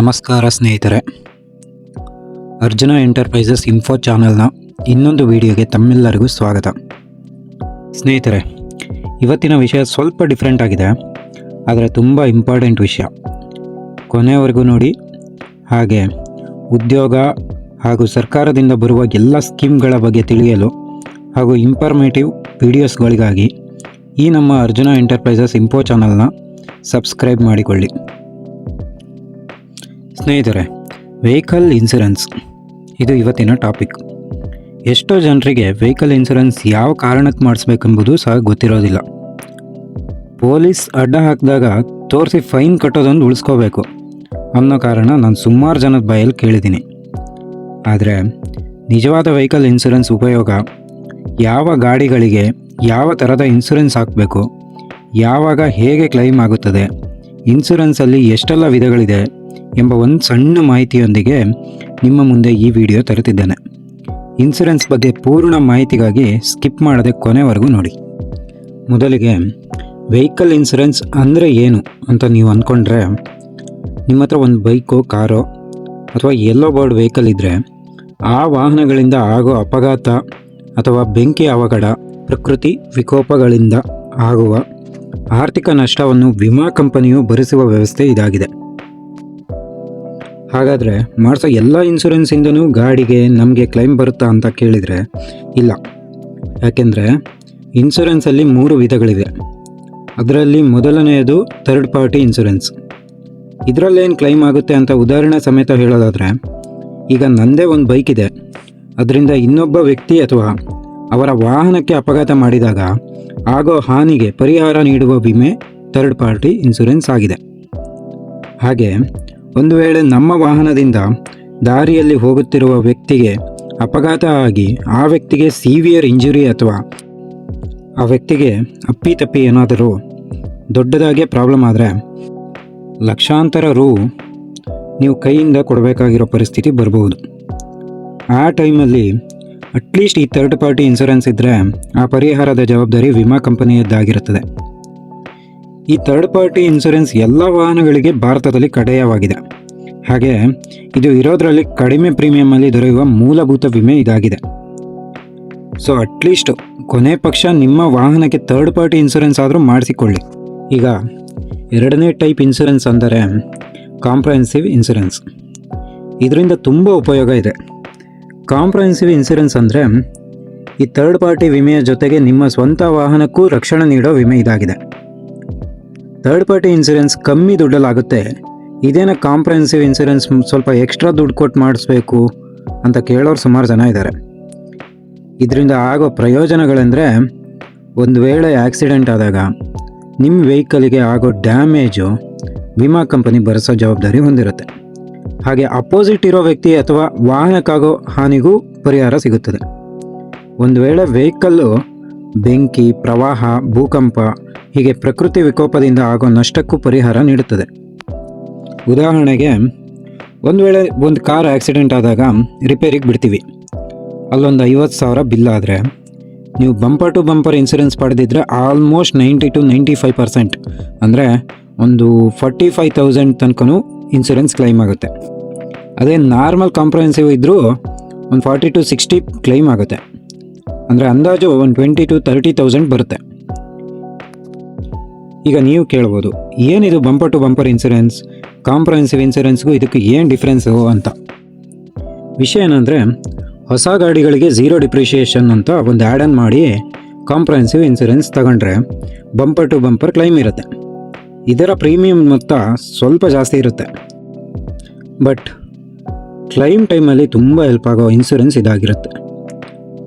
ನಮಸ್ಕಾರ ಸ್ನೇಹಿತರೆ, Arjuna enterprises info ಚಾನಲ್ನ ಇನ್ನೊಂದು ವಿಡಿಯೋಗೆ ತಮ್ಮೆಲ್ಲರಿಗೂ ಸ್ವಾಗತ. ಸ್ನೇಹಿತರೆ, ಇವತ್ತಿನ ವಿಷಯ ಸ್ವಲ್ಪ ಡಿಫ್ರೆಂಟ್ ಆಗಿದೆ, ಆದರೆ ತುಂಬ ಇಂಪಾರ್ಟೆಂಟ್ ವಿಷಯ. ಕೊನೆಯವರೆಗೂ ನೋಡಿ. ಹಾಗೆ ಉದ್ಯೋಗ ಹಾಗೂ ಸರ್ಕಾರದಿಂದ ಬರುವ ಎಲ್ಲ ಸ್ಕೀಮ್ಗಳ ಬಗ್ಗೆ ತಿಳಿಯಲು ಹಾಗೂ ಇನ್ಫಾರ್ಮೇಟಿವ್ ವಿಡಿಯೋಸ್ಗಳಿಗಾಗಿ ಈ ನಮ್ಮ ಅರ್ಜುನ ಎಂಟರ್ಪ್ರೈಸಸ್ ಇನ್ಫೋ ಚಾನಲ್ನ ಸಬ್ಸ್ಕ್ರೈಬ್ ಮಾಡಿಕೊಳ್ಳಿ. ಸ್ನೇಹಿತರೆ, ವೆಹಿಕಲ್ ಇನ್ಸೂರೆನ್ಸ್ ಇದು ಇವತ್ತಿನ ಟಾಪಿಕ್. ಎಷ್ಟೋ ಜನರಿಗೆ ವೆಹಿಕಲ್ ಇನ್ಸೂರೆನ್ಸ್ ಯಾವ ಕಾರಣಕ್ಕೆ ಮಾಡಿಸ್ಬೇಕೆಂಬುದು ಸಹ ಗೊತ್ತಿರೋದಿಲ್ಲ. ಪೊಲೀಸ್ ಅಡ್ಡ ಹಾಕಿದಾಗ ತೋರಿಸಿ ಫೈನ್ ಕಟ್ಟೋದೊಂದು ಉಳಿಸ್ಕೋಬೇಕು ಅನ್ನೋ ಕಾರಣ ನಾನು ಸುಮಾರು ಜನದ ಬಾಯಲ್ಲಿ ಕೇಳಿದ್ದೀನಿ. ಆದರೆ ನಿಜವಾದ ವೆಹಿಕಲ್ ಇನ್ಸೂರೆನ್ಸ್ ಉಪಯೋಗ, ಯಾವ ಗಾಡಿಗಳಿಗೆ ಯಾವ ಥರದ ಇನ್ಸೂರೆನ್ಸ್ ಹಾಕಬೇಕು, ಯಾವಾಗ ಹೇಗೆ ಕ್ಲೈಮ್ ಆಗುತ್ತದೆ, ಇನ್ಸೂರೆನ್ಸಲ್ಲಿ ಎಷ್ಟೆಲ್ಲ ವಿಧಗಳಿದೆ ಎಂಬ ಒಂದು ಸಣ್ಣ ಮಾಹಿತಿಯೊಂದಿಗೆ ನಿಮ್ಮ ಮುಂದೆ ಈ ವಿಡಿಯೋ ತರುತ್ತಿದ್ದೇನೆ. ಇನ್ಸೂರೆನ್ಸ್ ಬಗ್ಗೆ ಪೂರ್ಣ ಮಾಹಿತಿಗಾಗಿ ಸ್ಕಿಪ್ ಮಾಡದೆ ಕೊನೆವರೆಗೂ ನೋಡಿ. ಮೊದಲಿಗೆ ವೆಹಿಕಲ್ ಇನ್ಸೂರೆನ್ಸ್ ಅಂದರೆ ಏನು ಅಂತ ನೀವು ಅಂದ್ಕೊಂಡ್ರೆ, ನಿಮ್ಮ ಹತ್ರ ಒಂದು ಬೈಕೋ ಕಾರೋ ಅಥವಾ ಯೆಲ್ಲೋ ಬೋರ್ಡ್ ವೆಹಿಕಲ್ ಇದ್ದರೆ ಆ ವಾಹನಗಳಿಂದ ಆಗೋ ಅಪಘಾತ ಅಥವಾ ಬೆಂಕಿ ಅವಘಡ, ಪ್ರಕೃತಿ ವಿಕೋಪಗಳಿಂದ ಆಗುವ ಆರ್ಥಿಕ ನಷ್ಟವನ್ನು ವಿಮಾ ಕಂಪನಿಯು ಭರಿಸುವ ವ್ಯವಸ್ಥೆ ಇದಾಗಿದೆ. ಹಾಗಾದರೆ ಮಾಡಿಸೋ ಎಲ್ಲ ಇನ್ಸೂರೆನ್ಸಿಂದನೂ ಗಾಡಿಗೆ ನಮಗೆ ಕ್ಲೈಮ್ ಬರುತ್ತಾ ಅಂತ ಕೇಳಿದರೆ ಇಲ್ಲ. ಯಾಕೆಂದರೆ ಇನ್ಸೂರೆನ್ಸಲ್ಲಿ 3 ವಿಧಗಳಿವೆ. ಅದರಲ್ಲಿ ಮೊದಲನೆಯದು ಥರ್ಡ್ ಪಾರ್ಟಿ ಇನ್ಸೂರೆನ್ಸ್. ಇದರಲ್ಲೇನು ಕ್ಲೈಮ್ ಆಗುತ್ತೆ ಅಂತ ಉದಾಹರಣೆ ಸಮೇತ ಹೇಳೋದಾದರೆ, ಈಗ ನನ್ನದೇ ಒಂದು ಬೈಕ್ ಇದೆ, ಅದರಿಂದ ಇನ್ನೊಬ್ಬ ವ್ಯಕ್ತಿ ಅಥವಾ ಅವರ ವಾಹನಕ್ಕೆ ಅಪಘಾತ ಮಾಡಿದಾಗ ಆಗೋ ಹಾನಿಗೆ ಪರಿಹಾರ ನೀಡುವ ವಿಮೆ ಥರ್ಡ್ ಪಾರ್ಟಿ ಇನ್ಸೂರೆನ್ಸ್ ಆಗಿದೆ. ಹಾಗೆ ಒಂದು ವೇಳೆ ನಮ್ಮ ವಾಹನದಿಂದ ದಾರಿಯಲ್ಲಿ ಹೋಗುತ್ತಿರುವ ವ್ಯಕ್ತಿಗೆ ಅಪಘಾತ ಆಗಿ ಆ ವ್ಯಕ್ತಿಗೆ ಸಿವಿಯರ್ ಇಂಜುರಿ ಅಥವಾ ಆ ವ್ಯಕ್ತಿಗೆ ಅಪ್ಪಿತಪ್ಪಿ ಏನಾದರೂ ದೊಡ್ಡದಾಗಿ ಪ್ರಾಬ್ಲಮ್ ಆದರೆ ಲಕ್ಷಾಂತರ ರು ನೀವು ಕೈಯಿಂದ ಕೊಡಬೇಕಾಗಿರೋ ಪರಿಸ್ಥಿತಿ ಬರಬಹುದು. ಆ ಟೈಮಲ್ಲಿ ಅಟ್ಲೀಸ್ಟ್ ಈ ಥರ್ಡ್ ಪಾರ್ಟಿ ಇನ್ಸೂರೆನ್ಸ್ ಇದ್ದರೆ ಆ ಪರಿಹಾರದ ಜವಾಬ್ದಾರಿ ವಿಮಾ ಕಂಪನಿಯದ್ದಾಗಿರುತ್ತದೆ. ಈ ಥರ್ಡ್ ಪಾರ್ಟಿ ಇನ್ಸೂರೆನ್ಸ್ ಎಲ್ಲ ವಾಹನಗಳಿಗೆ ಭಾರತದಲ್ಲಿ ಕಡ್ಡಾಯವಾಗಿದೆ. ಹಾಗೆ ಇದು ಇರೋದರಲ್ಲಿ ಕಡಿಮೆ ಪ್ರೀಮಿಯಮಲ್ಲಿ ದೊರೆಯುವ ಮೂಲಭೂತ ವಿಮೆ ಇದಾಗಿದೆ. ಸೊ ಅಟ್ಲೀಸ್ಟ್ ಕೊನೆ ಪಕ್ಷ ನಿಮ್ಮ ವಾಹನಕ್ಕೆ ಥರ್ಡ್ ಪಾರ್ಟಿ ಇನ್ಸೂರೆನ್ಸ್ ಆದರೂ ಮಾಡಿಸಿಕೊಳ್ಳಿ. ಈಗ ಎರಡನೇ ಟೈಪ್ ಇನ್ಸೂರೆನ್ಸ್ ಅಂದರೆ ಕಾಂಪ್ರಹೆನ್ಸಿವ್ ಇನ್ಸೂರೆನ್ಸ್. ಇದರಿಂದ ತುಂಬ ಉಪಯೋಗ ಇದೆ. ಕಾಂಪ್ರಹೆನ್ಸಿವ್ ಇನ್ಸೂರೆನ್ಸ್ ಅಂದರೆ ಈ ಥರ್ಡ್ ಪಾರ್ಟಿ ವಿಮೆಯ ಜೊತೆಗೆ ನಿಮ್ಮ ಸ್ವಂತ ವಾಹನಕ್ಕೂ ರಕ್ಷಣೆ ನೀಡೋ ವಿಮೆ ಇದಾಗಿದೆ. ಥರ್ಡ್ ಪಾರ್ಟಿ ಇನ್ಸೂರೆನ್ಸ್ ಕಮ್ಮಿ ದುಡ್ಡಲ್ಲಾಗುತ್ತೆ. ಇದೇನ ಕಾಂಪ್ರಹೆನ್ಸಿವ್ ಇನ್ಸೂರೆನ್ಸ್ ಸ್ವಲ್ಪ ಎಕ್ಸ್ಟ್ರಾ ದುಡ್ಡು ಕೊಟ್ಟು ಮಾಡಿಸ್ಬೇಕು ಅಂತ ಕೇಳೋರು ಸುಮಾರು ಜನ ಇದ್ದಾರೆ. ಇದರಿಂದ ಆಗೋ ಪ್ರಯೋಜನಗಳೆಂದರೆ, ಒಂದು ವೇಳೆ ಆಕ್ಸಿಡೆಂಟ್ ಆದಾಗ ನಿಮ್ಮ ವೆಹಿಕಲಿಗೆ ಆಗೋ ಡ್ಯಾಮೇಜು ವಿಮಾ ಕಂಪನಿ ಭರಿಸೋ ಜವಾಬ್ದಾರಿ ಹೊಂದಿರುತ್ತೆ. ಹಾಗೆ ಅಪೋಸಿಟ್ ಇರೋ ವ್ಯಕ್ತಿ ಅಥವಾ ವಾಹನಕ್ಕಾಗೋ ಹಾನಿಗೂ ಪರಿಹಾರ ಸಿಗುತ್ತದೆ. ಒಂದು ವೇಳೆ ವೆಹಿಕಲ್ಲು ಬೆಂಕಿ, ಪ್ರವಾಹ, ಭೂಕಂಪ ಹೀಗೆ ಪ್ರಕೃತಿ ವಿಕೋಪದಿಂದ ಆಗೋ ನಷ್ಟಕ್ಕೂ ಪರಿಹಾರ ನೀಡುತ್ತದೆ. ಉದಾಹರಣೆಗೆ, ಒಂದು ವೇಳೆ ಒಂದು ಕಾರ್ ಆಕ್ಸಿಡೆಂಟ್ ಆದಾಗ ರಿಪೇರಿಗೆ ಬಿಡ್ತೀವಿ, ಅಲ್ಲೊಂದು 50,000 ಬಿಲ್ ಆದರೆ ನೀವು ಬಂಪರ್ ಟು ಬಂಪರ್ ಇನ್ಸೂರೆನ್ಸ್ ಪಡೆದಿದ್ದರೆ ಆಲ್ಮೋಸ್ಟ್ 90 to 95% ಅಂದರೆ ಒಂದು 45,000 ತನಕನೂ ಇನ್ಸೂರೆನ್ಸ್ ಕ್ಲೈಮ್ ಆಗುತ್ತೆ. ಅದೇ ನಾರ್ಮಲ್ ಕಾಂಪ್ರಹೆನ್ಸಿವ್ ಇದ್ದರೂ ಒಂದು 40 to 60 ಕ್ಲೈಮ್ ಆಗುತ್ತೆ. ಅಂದರೆ ಅಂದಾಜು ಒಂದು 20 to 30,000 ಬರುತ್ತೆ. ಈಗ ನೀವು ಕೇಳ್ಬೋದು, ಏನಿದು bumper to bumper insurance, comprehensive ಇನ್ಸೂರೆನ್ಸ್ಗೂ ಇದಕ್ಕೆ ಏನು ಡಿಫ್ರೆನ್ಸು ಅಂತ. ವಿಷಯ ಏನಂದರೆ, ಹೊಸ ಗಾಡಿಗಳಿಗೆ 0 ಡಿಪ್ರಿಷಿಯೇಷನ್ ಅಂತ ಒಂದು ಆ್ಯಡ್ ಆನ್ ಮಾಡಿ ಕಾಂಪ್ರಹೆನ್ಸಿವ್ ಇನ್ಸೂರೆನ್ಸ್ ತಗೊಂಡ್ರೆ ಬಂಪರ್ ಟು ಬಂಪರ್ ಕ್ಲೈಮ್ ಇರುತ್ತೆ. ಇದರ ಪ್ರೀಮಿಯಂ ಮೊತ್ತ ಸ್ವಲ್ಪ ಜಾಸ್ತಿ ಇರುತ್ತೆ, ಬಟ್ ಕ್ಲೈಮ್ ಟೈಮಲ್ಲಿ ತುಂಬ ಹೆಲ್ಪ್ ಆಗೋ ಇನ್ಸೂರೆನ್ಸ್ ಇದಾಗಿರುತ್ತೆ.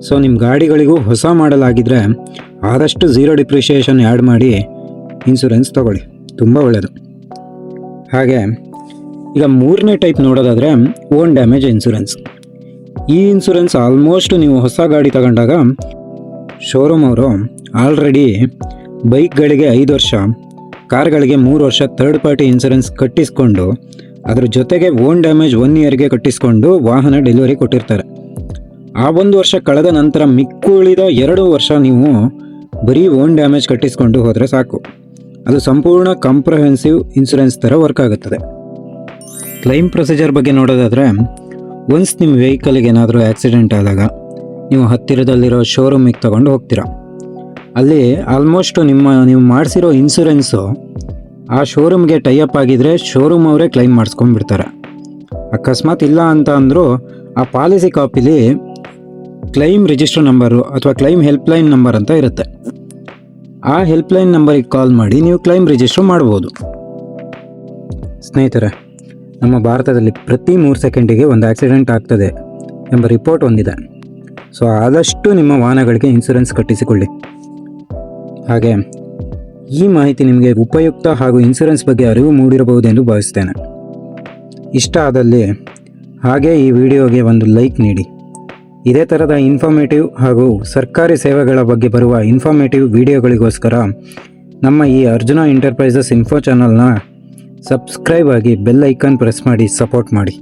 ಸೊ ನಿಮ್ಮ ಗಾಡಿಗಳಿಗೂ ಹೊಸ ಮಾಡಲಾಗಿದ್ದರೆ ಆದಷ್ಟು 0 ಡಿಪ್ರಿಷಿಯೇಷನ್ ಆ್ಯಡ್ ಮಾಡಿ ಇನ್ಸೂರೆನ್ಸ್ ತೊಗೊಳ್ಳಿ, ತುಂಬ ಒಳ್ಳೆಯದು. ಹಾಗೆ ಈಗ 3ನೇ ಟೈಪ್ ನೋಡೋದಾದರೆ ಓನ್ ಡ್ಯಾಮೇಜ್ ಇನ್ಸೂರೆನ್ಸ್. ಈ ಇನ್ಸೂರೆನ್ಸ್ ಆಲ್ಮೋಸ್ಟ್ ನೀವು ಹೊಸ ಗಾಡಿ ತಗೊಂಡಾಗ ಶೋರೂಮ್ ಅವರು ಆಲ್ರೆಡಿ ಬೈಕ್ಗಳಿಗೆ 5 ವರ್ಷ, ಕಾರ್ಗಳಿಗೆ 3 ವರ್ಷ ಥರ್ಡ್ ಪಾರ್ಟಿ ಇನ್ಸೂರೆನ್ಸ್ ಕಟ್ಟಿಸ್ಕೊಂಡು ಅದ್ರ ಜೊತೆಗೆ ಓನ್ ಡ್ಯಾಮೇಜ್ 1 ಇಯರ್ಗೆ ಕಟ್ಟಿಸ್ಕೊಂಡು ವಾಹನ ಡೆಲಿವರಿ ಕೊಟ್ಟಿರ್ತಾರೆ. ಆ 1 ವರ್ಷ ಕಳೆದ ನಂತರ ಮಿಕ್ಕುಳಿದ 2 ವರ್ಷ ನೀವು ಬರೀ ಓನ್ ಡ್ಯಾಮೇಜ್ ಕಟ್ಟಿಸ್ಕೊಂಡು ಹೋದರೆ ಸಾಕು. ಅದು ಸಂಪೂರ್ಣ ಕಾಂಪ್ರಹೆನ್ಸಿವ್ ಇನ್ಸೂರೆನ್ಸ್ ಥರ ವರ್ಕ್ ಆಗುತ್ತದೆ. ಕ್ಲೈಮ್ ಪ್ರೊಸೀಜರ್ ಬಗ್ಗೆ ನೋಡೋದಾದರೆ, ಒನ್ಸ್ ನಿಮ್ಮ ವೆಹಿಕಲ್ಗೆ ಏನಾದರೂ ಆಕ್ಸಿಡೆಂಟ್ ಆದಾಗ ನೀವು ಹತ್ತಿರದಲ್ಲಿರೋ ಶೋರೂಮಿಗೆ ತಗೊಂಡು ಹೋಗ್ತೀರಾ. ಅಲ್ಲಿ ಆಲ್ಮೋಸ್ಟ್ ನೀವು ಮಾಡಿಸಿರೋ ಇನ್ಸೂರೆನ್ಸು ಆ ಶೋರೂಮ್ಗೆ ಟೈಅಪ್ ಆಗಿದ್ದರೆ ಶೋರೂಮ್ ಅವರೇ ಕ್ಲೈಮ್ ಮಾಡಿಸ್ಕೊಂಡ್ಬಿಡ್ತಾರೆ. ಅಕಸ್ಮಾತ್ ಇಲ್ಲ ಅಂತ ಅಂದರೂ ಆ ಪಾಲಿಸಿ ಕಾಪಿಲಿ ಕ್ಲೈಮ್ ರಿಜಿಸ್ಟರ್ ನಂಬರು ಅಥವಾ ಕ್ಲೈಮ್ ಹೆಲ್ಪ್ಲೈನ್ ನಂಬರ್ ಅಂತ ಇರುತ್ತೆ. ಆ ಹೆಲ್ಪ್ಲೈನ್ ನಂಬರಿಗೆ ಕಾಲ್ ಮಾಡಿ ನೀವು ಕ್ಲೈಮ್ ರಿಜಿಸ್ಟರ್ ಮಾಡ್ಬೋದು. ಸ್ನೇಹಿತರೆ, ನಮ್ಮ ಭಾರತದಲ್ಲಿ ಪ್ರತಿ 3 ಸೆಕೆಂಡಿಗೆ ಒಂದು ಆಕ್ಸಿಡೆಂಟ್ ಆಗ್ತದೆ ಎಂಬ ರಿಪೋರ್ಟ್ ಹೊಂದಿದೆ. ಸೊ ಆದಷ್ಟು ನಿಮ್ಮ ವಾಹನಗಳಿಗೆ ಇನ್ಸೂರೆನ್ಸ್ ಕಟ್ಟಿಸಿಕೊಳ್ಳಿ. ಹಾಗೆ ಈ ಮಾಹಿತಿ ನಿಮಗೆ ಉಪಯುಕ್ತ ಹಾಗೂ ಇನ್ಸೂರೆನ್ಸ್ ಬಗ್ಗೆ ಅರಿವು ಮೂಡಿರಬಹುದೆಂದು ಭಾವಿಸ್ತೇನೆ. ಇಷ್ಟ ಆದಲ್ಲಿ ಹಾಗೆ ಈ ವಿಡಿಯೋಗೆ ಒಂದು ಲೈಕ್ ನೀಡಿ. ಇದೇ ಥರದ ಇನ್ಫಾರ್ಮೇಟಿವ್ ಹಾಗೂ ಸರ್ಕಾರಿ ಸೇವೆಗಳ ಬಗ್ಗೆ ಬರುವ ಇನ್ಫಾರ್ಮೇಟಿವ್ ವಿಡಿಯೋಗಳಿಗೋಸ್ಕರ ನಮ್ಮ ಈ ಅರ್ಜುನ ಎಂಟರ್ಪ್ರೈಸಸ್ ಇನ್ಫೋ ಚಾನಲ್ನ ಸಬ್ಸ್ಕ್ರೈಬ್ ಆಗಿ ಬೆಲ್ ಐಕಾನ್ ಪ್ರೆಸ್ ಮಾಡಿ ಸಪೋರ್ಟ್ ಮಾಡಿ.